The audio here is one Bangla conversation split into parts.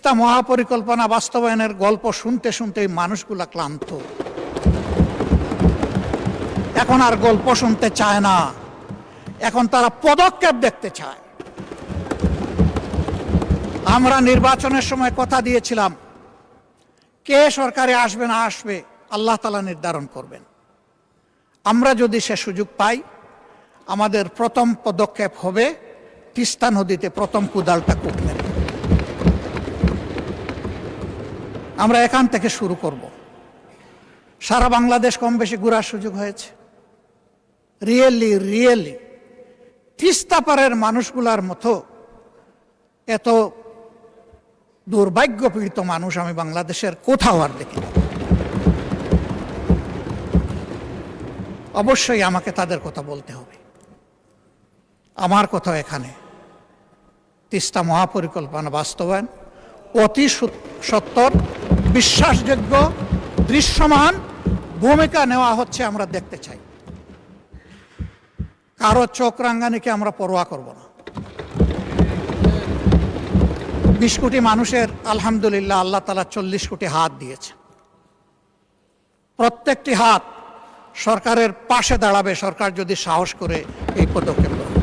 তিস্তা মহাপরিকল্পনা বাস্তবায়নের গল্প শুনতে শুনতে মানুষগুলা ক্লান্ত। এখন আর গল্প শুনতে চায় না, এখন তারা পদক্ষেপ দেখতে চায়। আমরা নির্বাচনের সময় কথা দিয়েছিলাম, কে সরকারে আসবে না আসবে আল্লাহ তাআলা নির্ধারণ করবেন। আমরা যদি সে সুযোগ পাই, আমাদের প্রথম পদক্ষেপ হবে তিস্তা নদীতে প্রথম কুদালটা কুটবেন। আমরা এখান থেকে শুরু করব। সারা বাংলাদেশ কম বেশি ঘোরার সুযোগ হয়েছে। রিয়েলি তিস্তা পারের মানুষগুলার মতো এত দুর্ভাগ্যপীড়িত মানুষ আমি বাংলাদেশের কোথাও আর দেখি না। অবশ্যই আমাকে তাদের কথা বলতে হবে। আমার কথা এখানে তিস্তা মহাপরিকল্পনা বাস্তবায়ন অতি সত্বর, বিশ্বাসযোগ্য, দৃশ্যমান ভূমিকা নেওয়া হচ্ছে, আমরা দেখতে চাই। কারো চোখ রাঙ্গানিকে আমরা পরোয়া করব না। 20 কোটি মানুষের আলহামদুলিল্লাহ আল্লাহ তাআলা 40 কোটি হাত দিয়েছে। প্রত্যেকটি হাত সরকারের পাশে দাঁড়াবে, সরকার যদি সাহস করে এই পদক্ষেপ নেয়।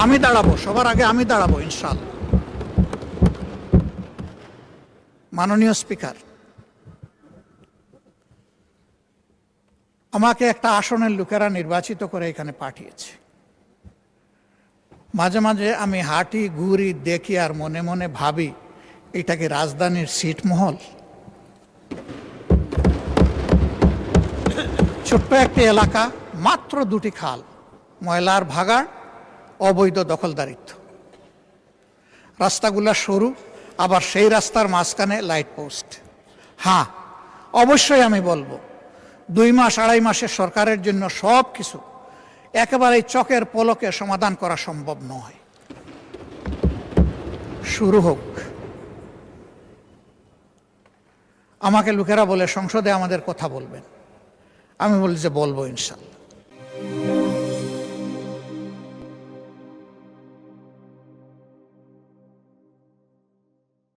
আমি দাঁড়াবো, সবার আগে আমি দাঁড়াবো ইনশাআল্লাহ। মাননীয় স্পিকার, আমাকে একটা আসনের লোকেরা নির্বাচিত করে এখানে পাঠিয়েছে। মাঝে মাঝে আমি হাঁটি ঘুরি দেখি আর মনে মনে ভাবি, এটা কি রাজধানীর ছিটমহল? ছোট্ট একটি এলাকা, মাত্র 2টি খাল, ময়লার ভাগাড়, অবৈধ দখলদারিত্ব। রাস্তাগুলা সরু, আবার সেই রাস্তার মাঝখানে লাইট পোস্ট। হ্যাঁ, অবশ্যই আমি বলবো 2 মাস 2.5 মাসের সরকারের জন্য সব কিছু একেবারে চকের পলকে সমাধান করা সম্ভব নয়। শুরু হোক। আমাকে লোকেরা বলে সংসদে আমাদের কথা বলবেন, আমি বলি যে বলবো ইনশাআল্লাহ।